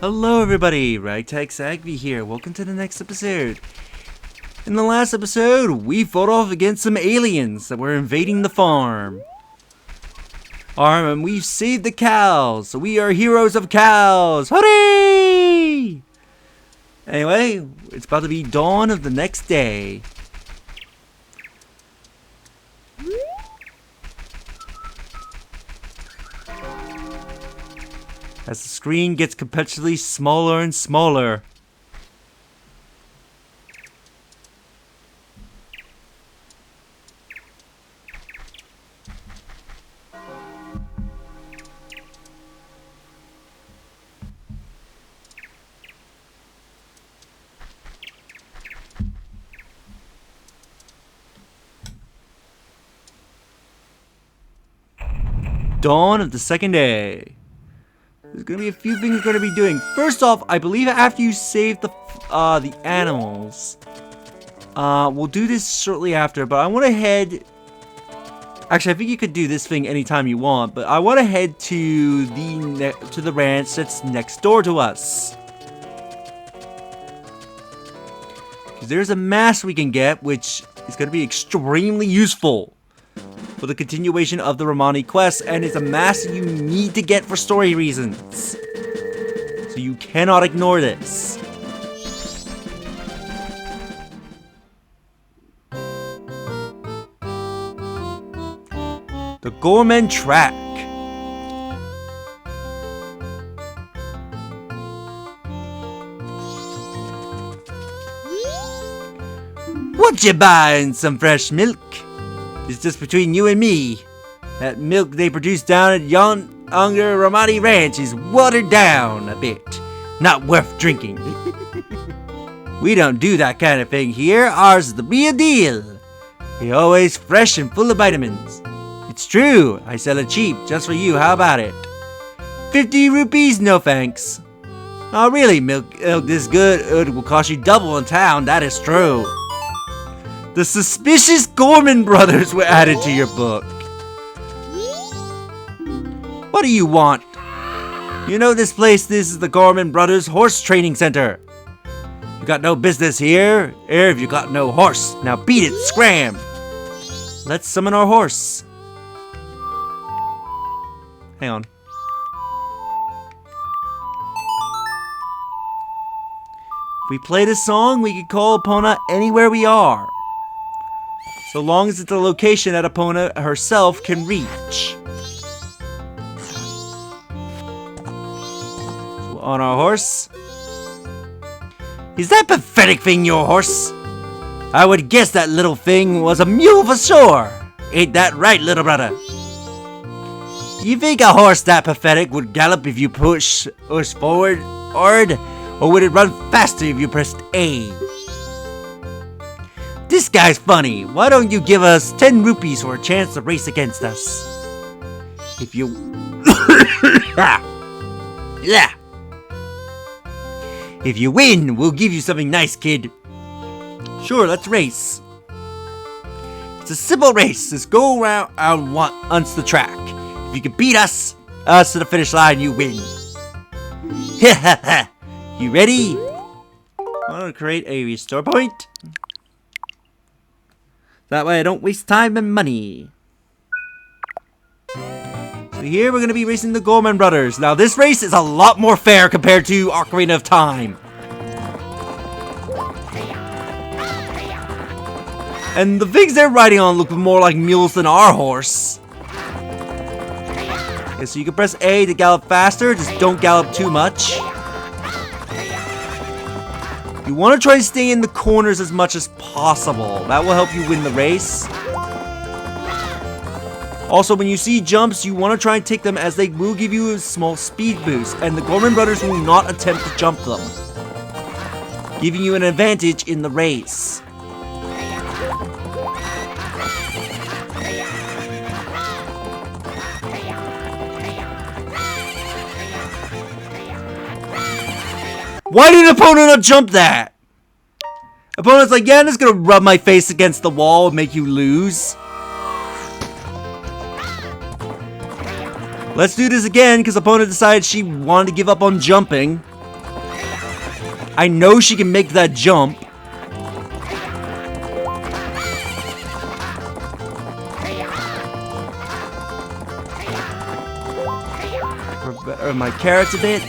Hello everybody, Ragtag Sagby here. Welcome to the next episode. In the last episode, we fought off against some aliens that were invading the farm. And we've saved the cows, so we are heroes of cows. Hooray! Anyway, it's about to be dawn of the next day. As the screen gets perpetually smaller and smaller. Dawn of the second day. There's gonna be a few things we're gonna be doing. First off, I believe after you save the animals, we'll do this shortly after. But I want to head. Actually, I think you could do this thing anytime you want. But I want to head to the ranch that's next door to us. Because there's a mask we can get, which is gonna be extremely useful for the continuation of the Romani quest, and it's a mask that you need to get for story reasons. So you cannot ignore this. The Gorman track. What you buying? Some fresh milk? It's just between you and me. That milk they produce down at yonder Romani Ranch is watered down a bit. Not worth drinking. We don't do that kind of thing here. Ours is the real deal. It's always fresh and full of vitamins. It's true. I sell it cheap just for you. How about it? 50 rupees, no thanks. Oh really, milk this good? It will cost you double in town. That is true. The suspicious Gorman brothers were added to your book. What do you want? You know this place, this is the Gorman brothers horse training center. You got no business here, if you got no horse. Now beat it, scram. Let's summon our horse. Hang on. If we play this song, we can call Epona anywhere we are. So long as it's a location that Epona herself can reach. So on our horse. Is that pathetic thing your horse? I would guess that little thing was a mule for sure. Ain't that right, little brother? You think a horse that pathetic would gallop if you push forward, or would it run faster if you pressed A? This guy's funny. Why don't you give us 10 rupees for a chance to race against us? If you... yeah. If you win, we'll give you something nice, kid. Sure, let's race. It's a simple race. Just go around once the track. If you can beat us to the finish line, you win. You ready? I want to create a restore point. That way I don't waste time and money. So here we're going to be racing the Gorman brothers. Now this race is a lot more fair compared to Ocarina of Time. And the things they're riding on look more like mules than our horse. Okay, so you can press A to gallop faster, just don't gallop too much. You want to try to stay in the corners as much as possible. That will help you win the race. Also, when you see jumps, you want to try and take them as they will give you a small speed boost. And the Gorman brothers will not attempt to jump them, giving you an advantage in the race. Why did Epona not jump that? Epona's like, yeah, I'm just gonna rub my face against the wall and make you lose. Let's do this again, because Epona decided she wanted to give up on jumping. I know she can make that jump. Or my carrots a bit.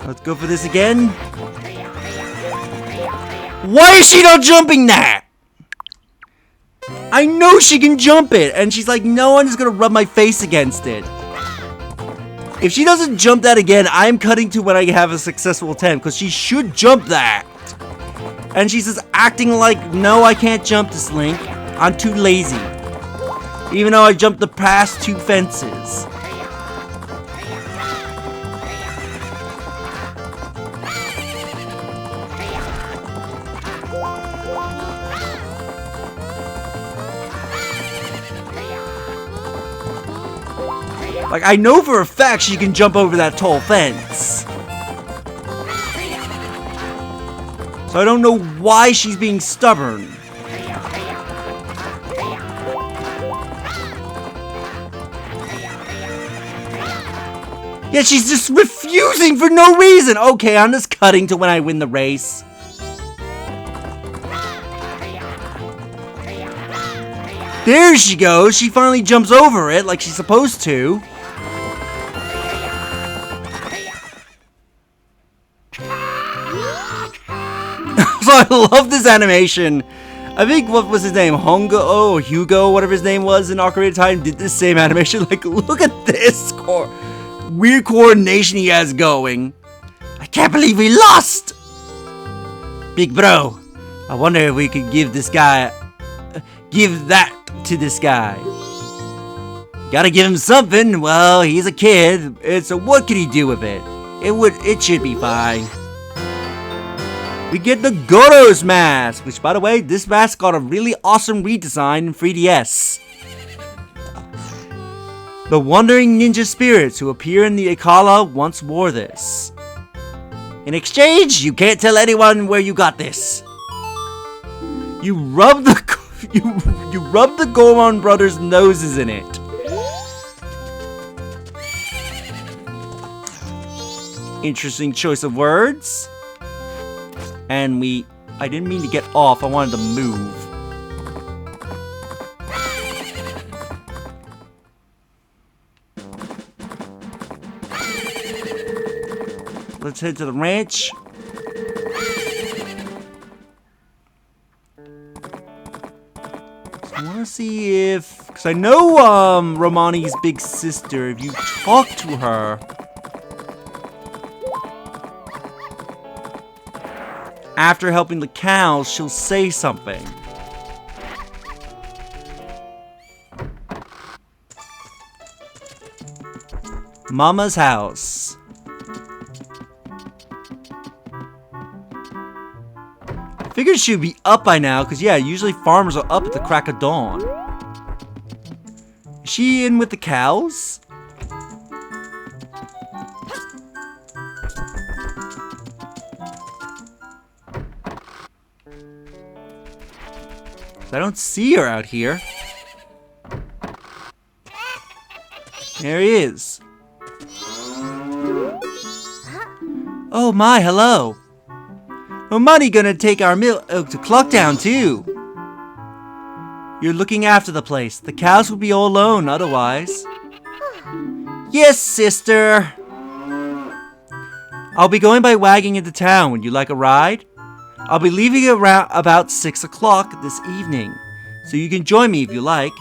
Let's go for this again. Why is she not jumping that? I know she can jump it, and she's like, no one is gonna rub my face against it. If she doesn't jump that again, I'm cutting to when I have a successful attempt, because she should jump that. And she's just acting like, no, I can't jump this, Link. I'm too lazy. Even though I jumped the past 2 fences. Like, I know for a fact she can jump over that tall fence. So I don't know why she's being stubborn. Yeah, she's just refusing for no reason. Okay, I'm just cutting to when I win the race. There she goes. She finally jumps over it like she's supposed to. So I love this animation. I think, what was his name? Hugo, whatever his name was in Ocarina of Time, did this same animation. Like, look at this weird coordination he has going. I can't believe we lost! Big bro, I wonder if we could give that to this guy. Gotta give him something. Well, he's a kid, so what can he do with it? It should be fine. We get the Goro's mask, which, by the way, this mask got a really awesome redesign in 3DS. The wandering ninja spirits who appear in the Ikala once wore this. In exchange, you can't tell anyone where you got this. You rub the Gorman brothers' noses in it. Interesting choice of words. And I didn't mean to get off, I wanted to move. Let's head to the ranch. So I want to see if, because I know Romani's big sister, if you talk to her, after helping the cows, she'll say something. Mama's house. I figured she'd be up by now, because yeah, usually farmers are up at the crack of dawn. Is she in with the cows? I don't see her out here. There he is. Oh my, hello. Money gonna take our milk to Clocktown too. You're looking after the place. The cows would be all alone otherwise. Yes, sister. I'll be going by wagon into town. Would you like a ride? I'll be leaving around about 6 o'clock this evening, so you can join me if you like.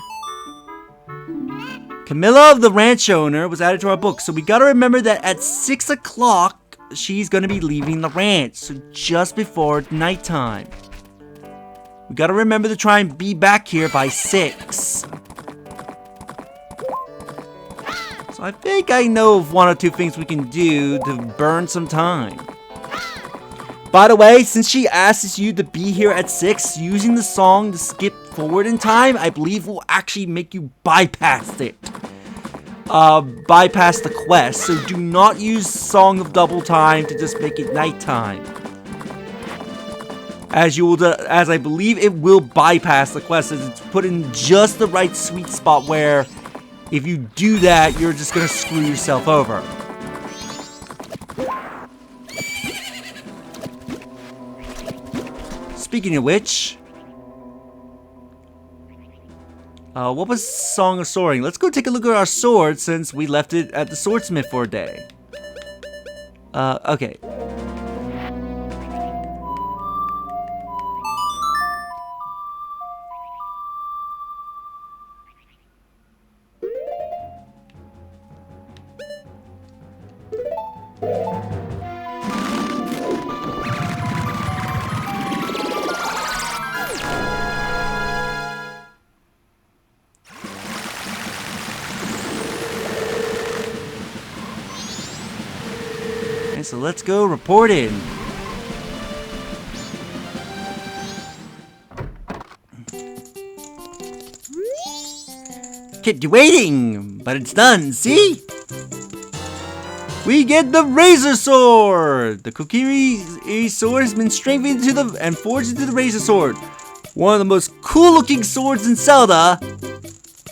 Camilla of the ranch owner was added to our book, so we gotta remember that at 6 o'clock, she's gonna be leaving the ranch, so just before nighttime. We gotta remember to try and be back here by 6. So I think I know of 1 or 2 things we can do to burn some time. By the way, since she asks you to be here at 6, using the song to skip forward in time, I believe will actually make you bypass it. Bypass the quest. So do not use Song of Double Time to just make it nighttime. As I believe it will bypass the quest, as it's put in just the right sweet spot where if you do that, you're just gonna screw yourself over. Speaking of which, what was Song of Soaring? Let's go take a look at our sword since we left it at the swordsmith for a day. Okay. So let's go report in. Kept you waiting, but it's done, see? We get the Razor Sword! The Kokiri sword has been strengthened and forged into the Razor Sword. One of the most cool looking swords in Zelda,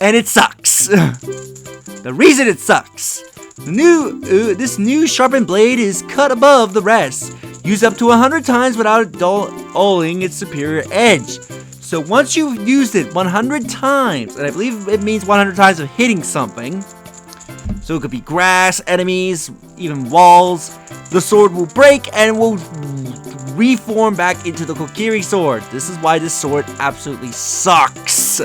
and it sucks. The reason it sucks. This new sharpened blade is cut above the rest, used up to 100 times without dulling its superior edge. So once you've used it 100 times, and I believe it means 100 times of hitting something, so it could be grass, enemies, even walls, the sword will break and will reform back into the Kokiri sword. This is why this sword absolutely sucks,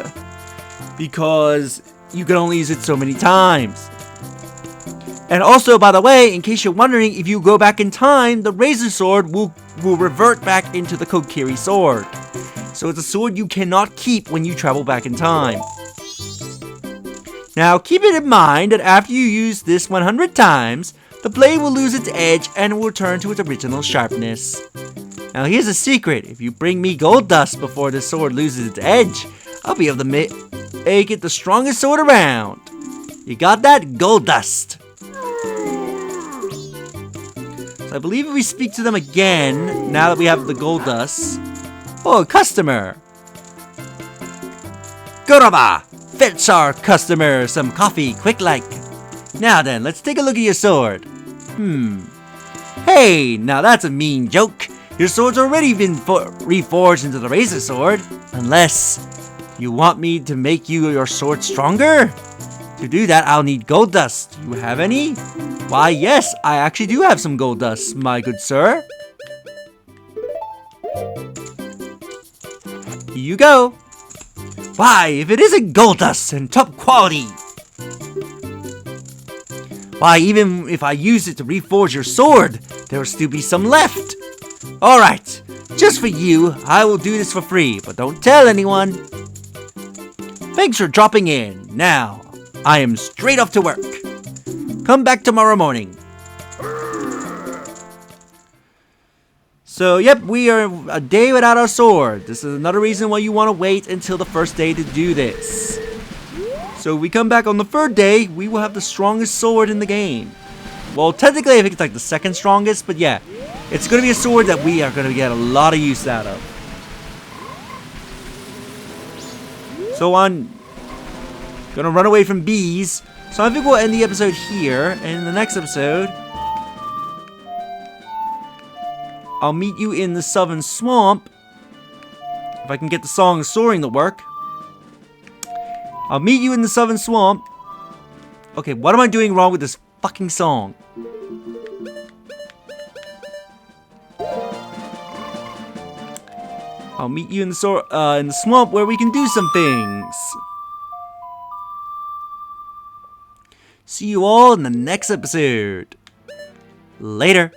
because you can only use it so many times. And also, by the way, in case you're wondering, if you go back in time, the Razor Sword will revert back into the Kokiri sword. So it's a sword you cannot keep when you travel back in time. Now, keep it in mind that after you use this 100 times, the blade will lose its edge and will return to its original sharpness. Now, here's a secret. If you bring me gold dust before the sword loses its edge, I'll be able to make it the strongest sword around. You got that? Gold dust. So I believe if we speak to them again, now that we have the gold dust. Oh, customer! Gorman! Fetch our customer some coffee, quick like. Now then, let's take a look at your sword. Hey, now that's a mean joke. Your sword's already been reforged into the Razor Sword. Unless you want me to make your sword stronger? To do that, I'll need gold dust. You have any? Why, yes, I actually do have some gold dust, my good sir. Here you go. Why, if it isn't gold dust and top quality. Why, even if I use it to reforge your sword, there will still be some left. Alright, just for you, I will do this for free, but don't tell anyone. Thanks for dropping in. Now, I am straight off to work. Come back tomorrow morning. So, yep, we are a day without our sword. This is another reason why you want to wait until the first day to do this. So, we come back on the third day, we will have the strongest sword in the game. Well, technically, I think it's like the second strongest, but yeah. It's going to be a sword that we are going to get a lot of use out of. So, I'm going to run away from bees. So, I think we'll end the episode here. And in the next episode, I'll meet you in the Southern Swamp. If I can get the Song of Soaring to work. I'll meet you in the Southern Swamp. Okay, what am I doing wrong with this fucking song? I'll meet you in the swamp where we can do some things. See you all in the next episode. Later.